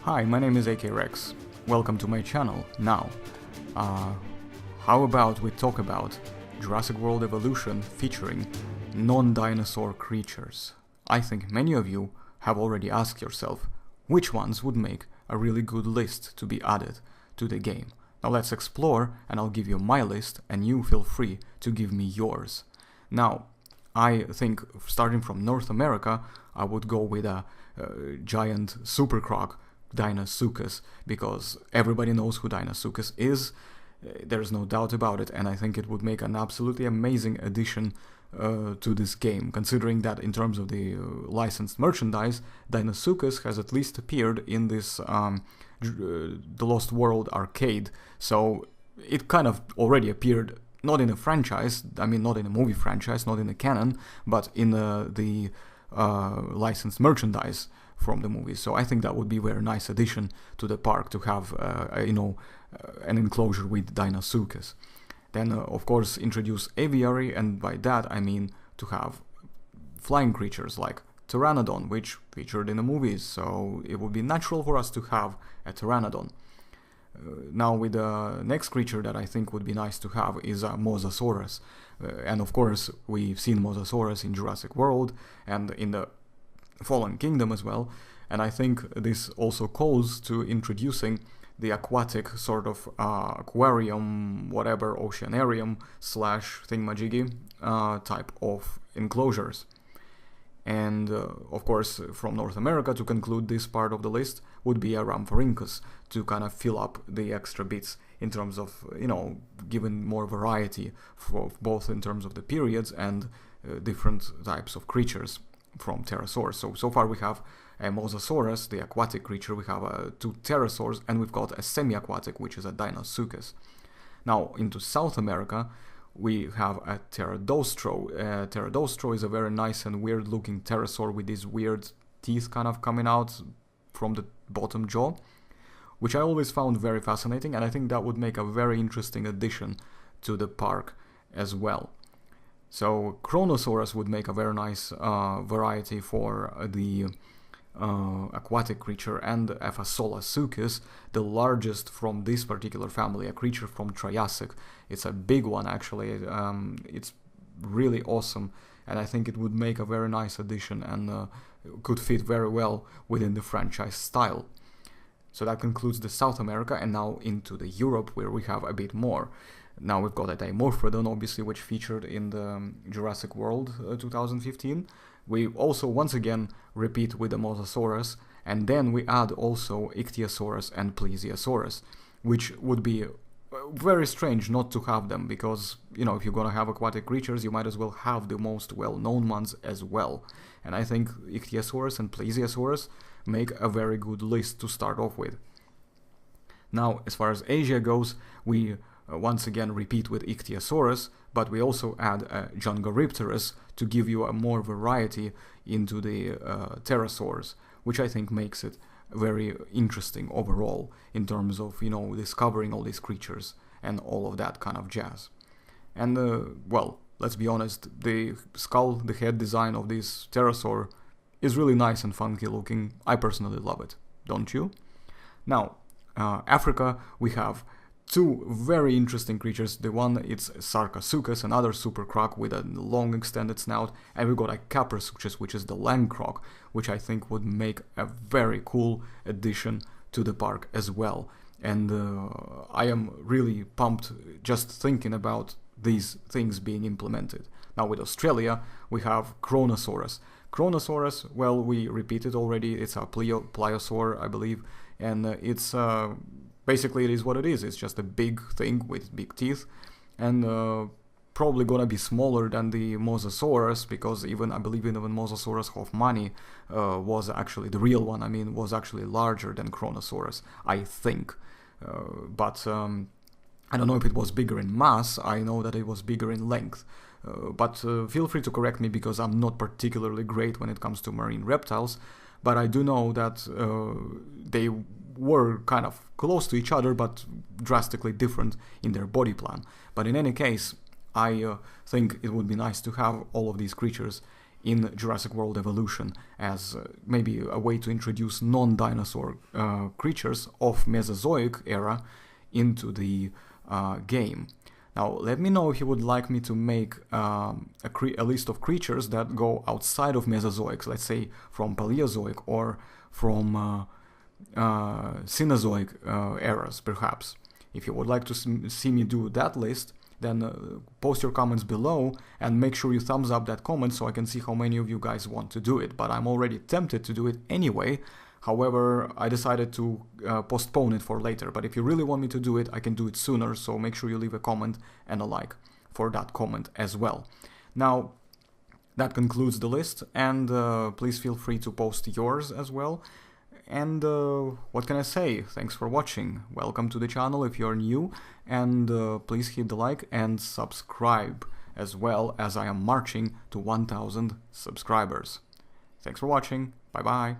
Hi, my name is AK Rex. Welcome to my channel. Now, how about we talk about Jurassic World Evolution featuring non-dinosaur creatures? I think many of you have already asked yourself which ones would make a really good list to be added to the game. Now let's explore, and I'll give you my list and you feel free to give me yours. Now, I think starting from North America, I would go with a giant super croc, Deinosuchus, because everybody knows who Deinosuchus is. There's no doubt about it, and I think it would make an absolutely amazing addition to this game, considering that in terms of the licensed merchandise, Deinosuchus has at least appeared in this The Lost World arcade, so it kind of already appeared, not in a franchise, I mean not in a movie franchise, not in a canon, but in the licensed merchandise from the movie. So I think that would be a very nice addition to the park to have, an enclosure with Deinosuchus. Then, of course, introduce aviary, and by that I mean to have flying creatures like Pteranodon, which featured in the movies, so it would be natural for us to have a Pteranodon. Now, with the next creature that I think would be nice to have is a Mosasaurus. And of course, we've seen Mosasaurus in Jurassic World and in the Fallen Kingdom as well, and I think this also calls to introducing the aquatic sort of aquarium, whatever, oceanarium / thingamajiggy type of enclosures. And of course, from North America, to conclude this part of the list, would be a Ramphorhynchus to kind of fill up the extra bits in terms of, giving more variety, for both in terms of the periods and different types of creatures from pterosaurs. So far we have a Mosasaurus, the aquatic creature, we have two pterosaurs, and we've got a semi-aquatic, which is a Deinosuchus. Now, into South America, we have a Pterodaustro. Pterodaustro is a very nice and weird looking pterosaur with these weird teeth kind of coming out from the bottom jaw, which I always found very fascinating, and I think that would make a very interesting addition to the park as well. So Kronosaurus would make a very nice variety for the aquatic creature, and a Fasolasuchus, the largest from this particular family, a creature from Triassic. It's a big one actually, it's really awesome, and I think it would make a very nice addition and could fit very well within the franchise style. So that concludes the South America, and now into the Europe, where we have a bit more. Now we've got a Dimorphodon, obviously, which featured in the Jurassic World 2015. We also, once again, repeat with the Mosasaurus, and then we add also Ichthyosaurus and Plesiosaurus, which would be very strange not to have them, because, if you're gonna have aquatic creatures, you might as well have the most well-known ones as well. And I think Ichthyosaurus and Plesiosaurus make a very good list to start off with. Now, as far as Asia goes, we once again repeat with Ichthyosaurus, but we also add Jungoripterus to give you a more variety into the pterosaurs, which I think makes it very interesting overall in terms of, discovering all these creatures and all of that kind of jazz. And, well, let's be honest, the skull, the head design of this pterosaur is really nice and funky looking. I personally love it, don't you? Now, Africa, we have two very interesting creatures. The one, it's Sarcosuchus, another super croc with a long extended snout, and we've got a Kaprosuchus, which is the land croc, which I think would make a very cool addition to the park as well. And I am really pumped just thinking about these things being implemented. Now with Australia, we have Kronosaurus. Kronosaurus, well, we repeated already, it's a pliosaur, I believe, and it's basically it is what it is. It's just a big thing with big teeth, and probably gonna be smaller than the Mosasaurus, because I believe even Mosasaurus hoffmanni was actually, the real one, was actually larger than Kronosaurus, I think. But I don't know if it was bigger in mass, I know that it was bigger in length. But feel free to correct me, because I'm not particularly great when it comes to marine reptiles, but I do know that they were kind of close to each other, but drastically different in their body plan. But in any case, I think it would be nice to have all of these creatures in Jurassic World Evolution as maybe a way to introduce non-dinosaur creatures of Mesozoic era into the game. Now, let me know if you would like me to make a list of creatures that go outside of Mesozoic, let's say from Paleozoic or from Cenozoic eras, perhaps. If you would like to see me do that list, then post your comments below and make sure you thumbs up that comment so I can see how many of you guys want to do it. But I'm already tempted to do it anyway. However, I decided to postpone it for later. But if you really want me to do it, I can do it sooner. So make sure you leave a comment and a like for that comment as well. Now, that concludes the list. And please feel free to post yours as well. And what can I say? Thanks for watching. Welcome to the channel if you're new. And please hit the like and subscribe as well, as I am marching to 1000 subscribers. Thanks for watching. Bye bye.